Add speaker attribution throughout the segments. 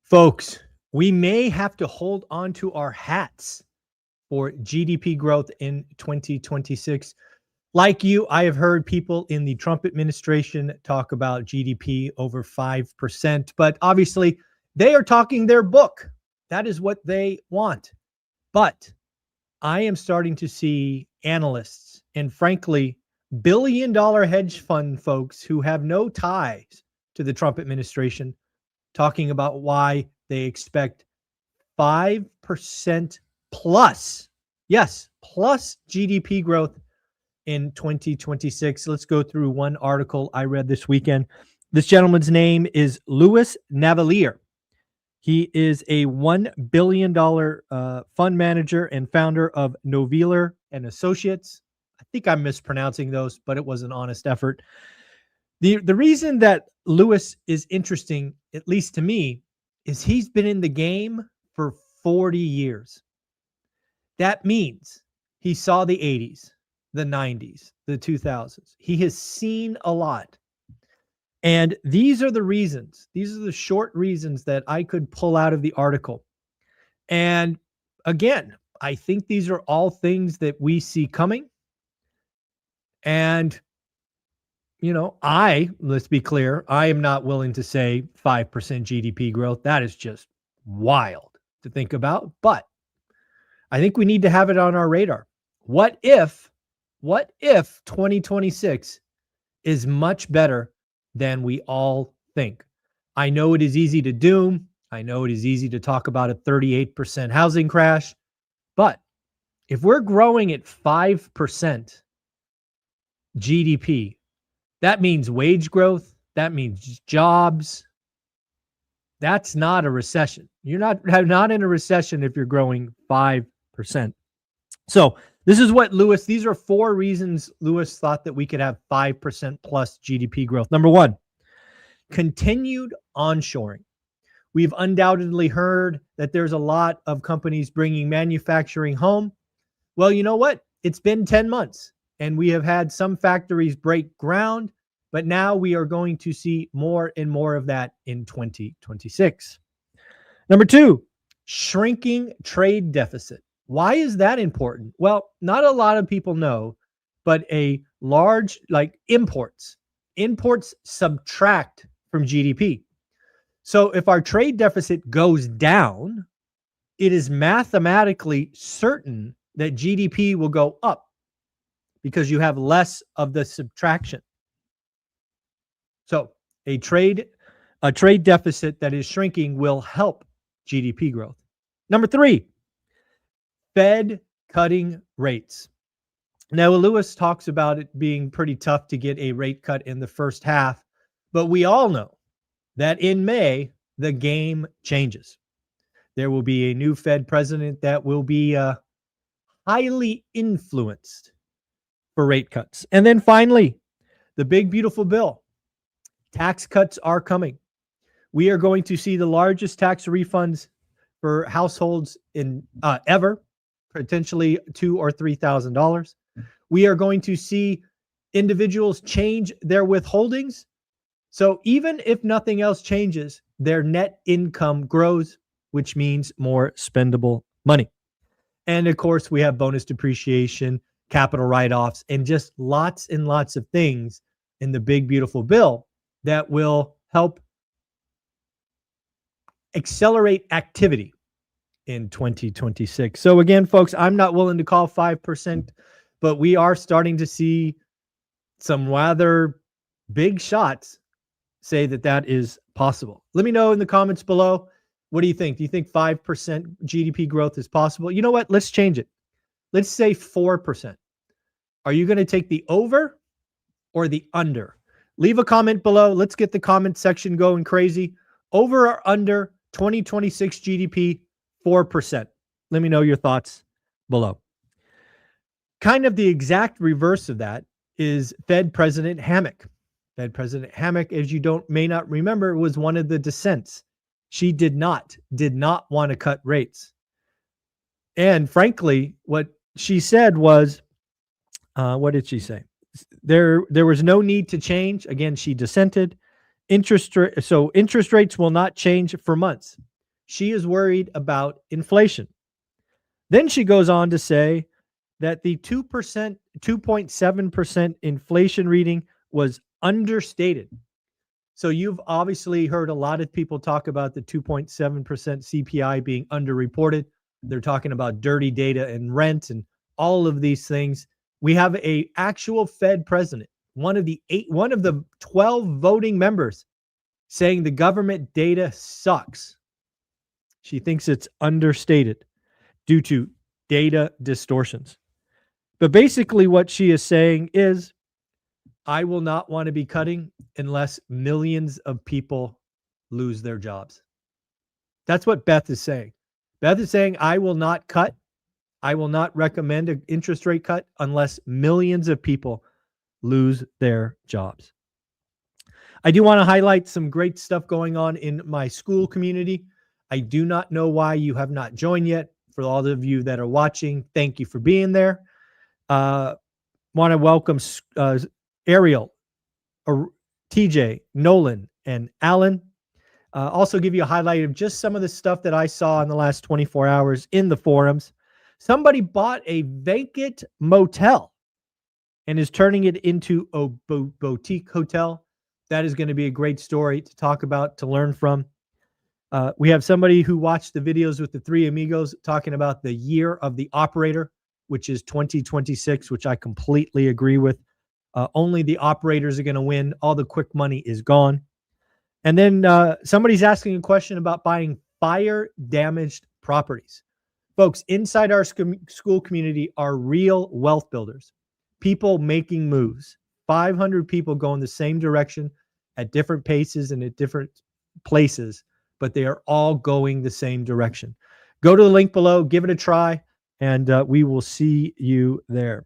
Speaker 1: Folks, we may have to hold on to our hats for GDP growth in 2026. Like you, I have heard people in the Trump administration talk about GDP over 5%, but obviously they are talking their book. That is what they want. But I am starting to see analysts and, frankly, billion-dollar hedge fund folks who have no ties to the Trump administration talking about why they expect 5% plus, yes, plus GDP growth in 2026. Let's go through one article I read this weekend. This gentleman's name is Louis Navalier. He is a $1 billion fund manager and founder of Noveler and Associates. I think I'm mispronouncing those, but it was an honest effort. The reason that Louis is interesting, at least to me, is he's been in the game for 40 years. That means he saw the 80s, the 90s, the 2000s. He has seen a lot. And these are the reasons. These are the short reasons that I could pull out of the article. And again, I think these are all things that we see coming. And, let's be clear, I am not willing to say 5% GDP growth. That is just wild to think about. But I think we need to have it on our radar. What if 2026 is much better than we all think? I know it is easy to doom. I know it is easy to talk about a 38% housing crash. But if we're growing at 5% GDP, that means wage growth. That means jobs. That's not a recession. You're not in a recession if you're growing 5%. So this is what these are 4 reasons Louis thought that we could have 5% plus GDP growth. Number 1, continued onshoring. We've undoubtedly heard that there's a lot of companies bringing manufacturing home. Well, you know what? It's been 10 months and we have had some factories break ground, but now we are going to see more and more of that in 2026. Number 2, shrinking trade deficit. Why is that important? Well, not a lot of people know, but a large, imports subtract from GDP. So if our trade deficit goes down, it is mathematically certain that GDP will go up because you have less of the subtraction. So a trade deficit that is shrinking will help GDP growth. Number 3, Fed cutting rates. Now, Louis talks about it being pretty tough to get a rate cut in the first half, but we all know that in May, the game changes. There will be a new Fed president that will be highly influenced for rate cuts. And then finally, the big, beautiful bill. Tax cuts are coming. We are going to see the largest tax refunds for households in ever, potentially $2,000 or $3,000. We are going to see individuals change their withholdings. So even if nothing else changes, their net income grows, which means more spendable money. And of course, we have bonus depreciation, capital write-offs, and just lots and lots of things in the big, beautiful bill that will help accelerate activity in 2026. So again, folks, I'm not willing to call 5%, but we are starting to see some rather big shots say that that is possible. Let me know in the comments below. What do you think? Do you think 5% GDP growth is possible? You know what? Let's change it. Let's say 4%. Are you going to take the over or the under? Leave a comment below. Let's get the comment section going crazy. Over or under 2026 GDP, 4%. Let me know your thoughts below. Kind of the exact reverse of that is Fed President Hammack. Fed President Hammack, as you may not remember, was one of the dissents. She did not want to cut rates. And frankly, what she said was, what did she say? There was no need to change. Again, she dissented. Interest rates will not change for months. She is worried about inflation. Then she goes on to say that the 2.7% inflation reading was understated. So you've obviously heard a lot of people talk about the 2.7% CPI being underreported. They're talking about dirty data and rent and all of these things. We have a actual Fed president, one of the 12 voting members, saying the government data sucks. She thinks it's understated due to data distortions. But basically what she is saying is, I will not want to be cutting unless millions of people lose their jobs. That's what Beth is saying. Beth is saying, I will not cut. I will not recommend an interest rate cut unless millions of people lose their jobs. I do want to highlight some great stuff going on in my school community. I do not know why you have not joined yet. For all of you that are watching, thank you for being there. Want to welcome Ariel, TJ, Nolan, and Alan. Also give you a highlight of just some of the stuff that I saw in the last 24 hours in the forums. Somebody bought a vacant motel and is turning it into a boutique hotel. That is going to be a great story to talk about, to learn from. We have somebody who watched the videos with the three amigos talking about the year of the operator, which is 2026, which I completely agree with. Only the operators are going to win. All the quick money is gone. And then somebody's asking a question about buying fire-damaged properties. Folks, inside our school community are real wealth builders, people making moves, 500 people going the same direction at different paces and at different places, but they are all going the same direction. Go to the link below, give it a try, and we will see you there.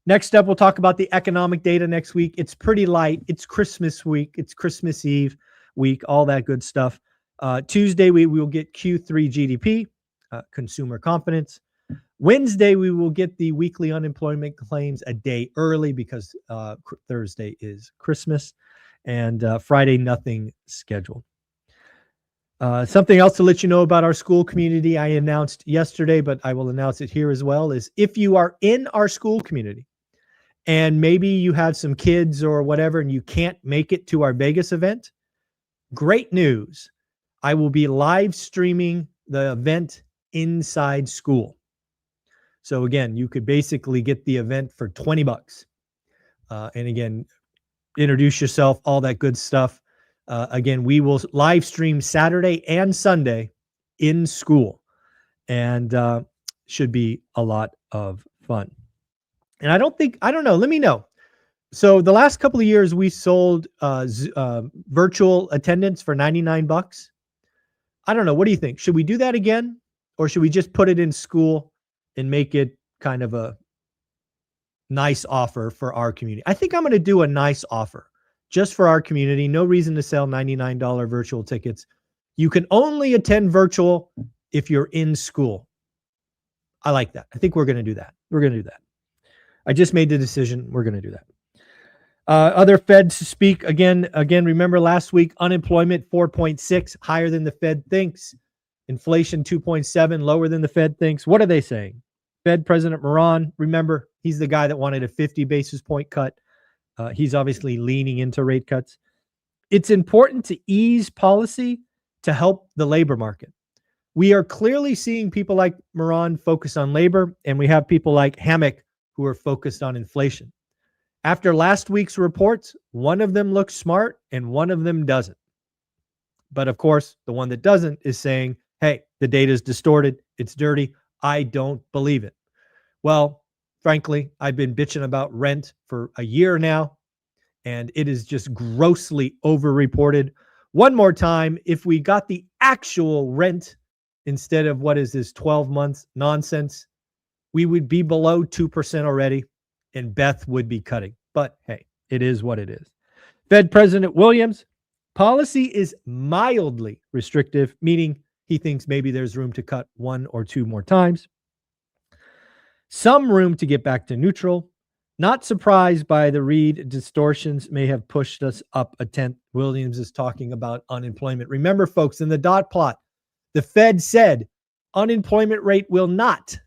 Speaker 1: Next up, we'll talk about the economic data next week. It's pretty light. It's Christmas week. It's Christmas Eve week, all that good stuff. Tuesday, we will get Q3 GDP, consumer confidence. Wednesday, we will get the weekly unemployment claims a day early because Thursday is Christmas. And Friday, nothing scheduled. Something else to let you know about our school community I announced yesterday, but I will announce it here as well, is if you are in our school community and maybe you have some kids or whatever and you can't make it to our Vegas event, great news. I will be live streaming the event inside school. So again, you could basically get the event for $20. And again, introduce yourself, all that good stuff. Again, we will live stream Saturday and Sunday in school, and should be a lot of fun. And I don't know, let me know. So the last couple of years, we sold virtual attendance for $99. I don't know. What do you think? Should we do that again? Or should we just put it in school and make it kind of a nice offer for our community? I think I'm going to do a nice offer just for our community. No reason to sell $99 virtual tickets. You can only attend virtual if you're in school. I like that. I think we're going to do that. We're going to do that. I just made the decision. We're going to do that. Other Feds speak again. Remember last week, unemployment 4.6, higher than the Fed thinks. Inflation 2.7, lower than the Fed thinks. What are they saying? Fed President Moran, remember, he's the guy that wanted a 50 basis point cut. He's obviously leaning into rate cuts. It's important to ease policy to help the labor market. We are clearly seeing people like Moran focus on labor, and we have people like Hammock who are focused on inflation. After last week's reports, one of them looks smart and one of them doesn't. But of course, the one that doesn't is saying, hey, the data is distorted. It's dirty. I don't believe it. Well, frankly, I've been bitching about rent for a year now, and it is just grossly overreported. One more time, if we got the actual rent instead of what is this 12 months nonsense, we would be below 2% already, and Beth would be cutting. But hey, it is what it is. Fed President Williams, policy is mildly restrictive, meaning he thinks maybe there's room to cut one or two more times. Some room to get back to neutral. Not surprised by the read distortions may have pushed us up a tenth. Williams is talking about unemployment. Remember, folks, in the dot plot, The Fed said unemployment rate will not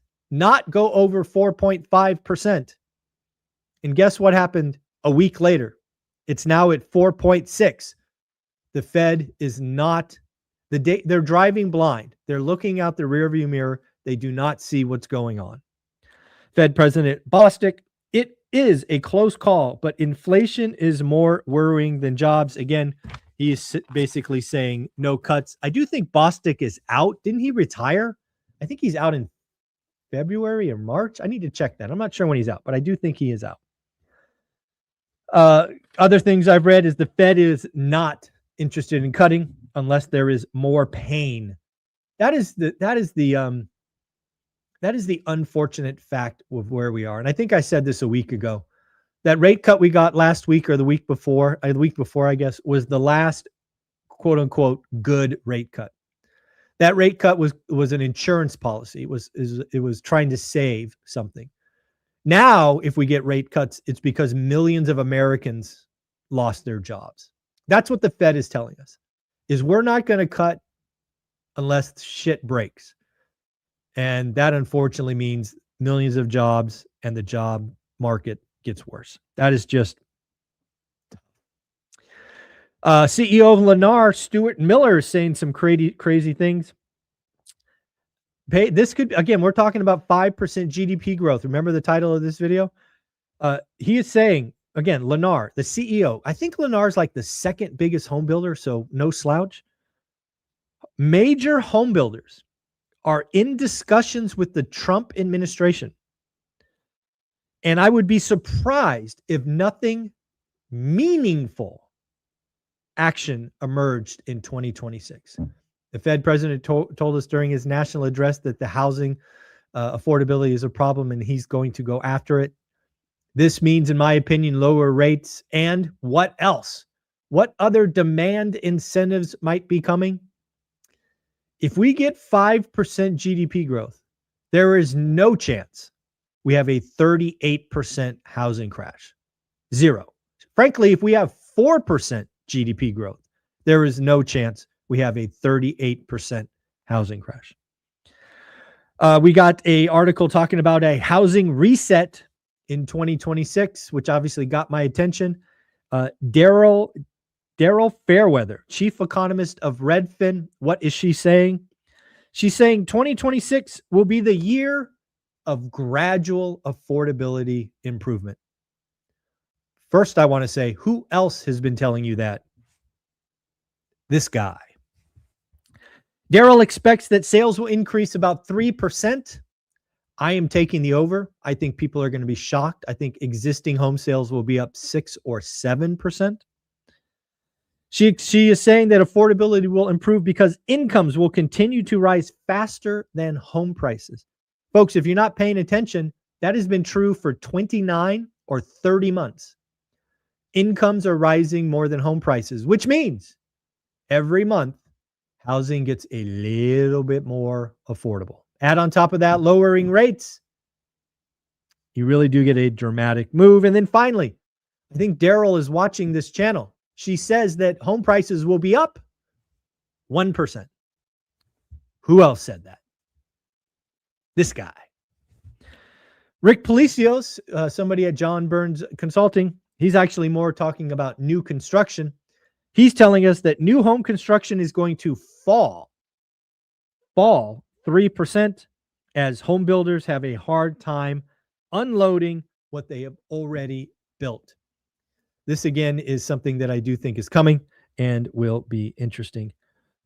Speaker 1: go over 4.5%. And guess what happened a week later? It's now at 4.6. The Fed is not, they're driving blind. They're looking out the rearview mirror. They do not see what's going on. Fed President Bostic, it is a close call, but inflation is more worrying than jobs. Again, he is basically saying no cuts. I do think Bostic is out. Didn't he retire? I think he's out in February or March. I need to check that. I'm not sure when he's out, but I do think he is out. Other things I've read is the Fed is not interested in cutting unless there is more pain. That is the unfortunate fact of where we are. And I think I said this a week ago. That rate cut we got last week or the week before, I guess, was the last quote unquote good rate cut. That rate cut was an insurance policy. It was trying to save something. Now, if we get rate cuts, it's because millions of Americans lost their jobs. That's what the Fed is telling us, is we're not going to cut unless shit breaks. And that unfortunately means millions of jobs and the job market gets worse. That is just CEO of Lennar, Stuart Miller, is saying some crazy things. This could, again, we're talking about 5% GDP growth. Remember the title of this video? He is saying, again, Lennar, the CEO, I think Lennar is like the second biggest home builder, so no slouch. Major home builders are in discussions with the Trump administration. And I would be surprised if nothing meaningful action emerged in 2026. The Fed president told us during his national address that the housing affordability is a problem and he's going to go after it. This means, in my opinion, lower rates. And what else? What other demand incentives might be coming? If we get 5% GDP growth, there is no chance we have a 38% housing crash. Zero. Frankly, if we have 4% GDP growth, there is no chance we have a 38% housing crash. We got an article talking about a housing reset in 2026, which obviously got my attention. Daryl Fairweather, chief economist of Redfin. What is she saying? She's saying 2026 will be the year of gradual affordability improvement. First, I want to say, who else has been telling you that? This guy. Daryl expects that sales will increase about 3%. I am taking the over. I think people are going to be shocked. I think existing home sales will be up 6 or 7%. She is saying that affordability will improve because incomes will continue to rise faster than home prices. Folks, if you're not paying attention, that has been true for 29 or 30 months. Incomes are rising more than home prices, which means every month, housing gets a little bit more affordable. Add on top of that, lowering rates, you really do get a dramatic move. And then finally, I think Daryl is watching this channel. She says that home prices will be up 1%. Who else said that? This guy. Rick Palacios, somebody at John Burns Consulting, he's actually more talking about new construction. He's telling us that new home construction is going to fall 3% as home builders have a hard time unloading what they have already built. This, again, is something that I do think is coming and will be interesting.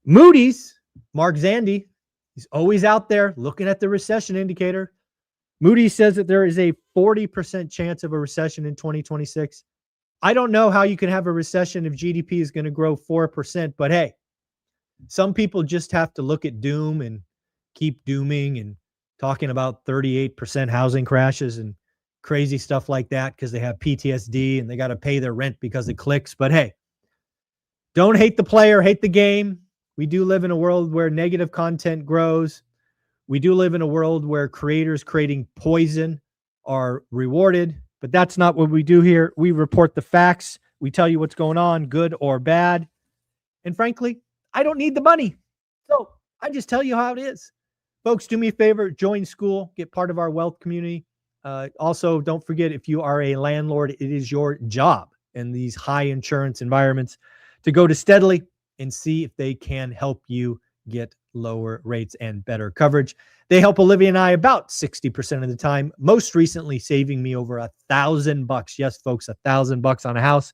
Speaker 1: Moody's, Mark Zandi, he's always out there looking at the recession indicator. Moody's says that there is a 40% chance of a recession in 2026. I don't know how you can have a recession if GDP is going to grow 4%, but hey, some people just have to look at doom and keep dooming and talking about 38% housing crashes and crazy stuff like that because they have PTSD and they got to pay their rent because it clicks. But hey, don't hate the player, hate the game. We do live in a world where negative content grows. We do live in a world where creators creating poison are rewarded, but that's not what we do here. We report the facts. We tell you what's going on, good or bad. And frankly, I don't need the money. So I just tell you how it is. Folks, do me a favor, join school, get part of our wealth community. Also, don't forget, if you are a landlord, it is your job in these high insurance environments to go to Steadily and see if they can help you get lower rates and better coverage. They help Olivia and I about 60% of the time, most recently saving me over $1,000. Yes, folks, $1,000 on a house.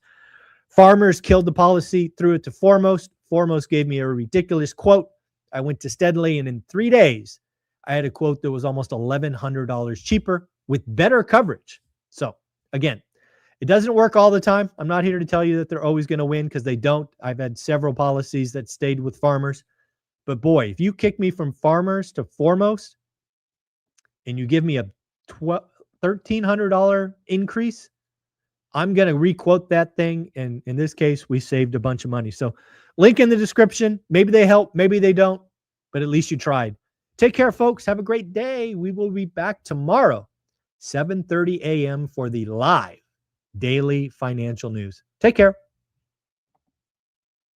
Speaker 1: Farmers killed the policy, threw it to Foremost. Foremost gave me a ridiculous quote. I went to Steadily, and in 3 days, I had a quote that was almost $1,100 cheaper with better coverage. So again, it doesn't work all the time. I'm not here to tell you that they're always going to win, because they don't. I've had several policies that stayed with Farmers. But boy, if you kick me from Farmers to Foremost and you give me a $1,300 increase, I'm going to requote that thing. And in this case, we saved a bunch of money. So link in the description. Maybe they help, maybe they don't, but at least you tried. Take care, folks. Have a great day. We will be back tomorrow, 7:30 a.m. for the live daily financial news. Take care.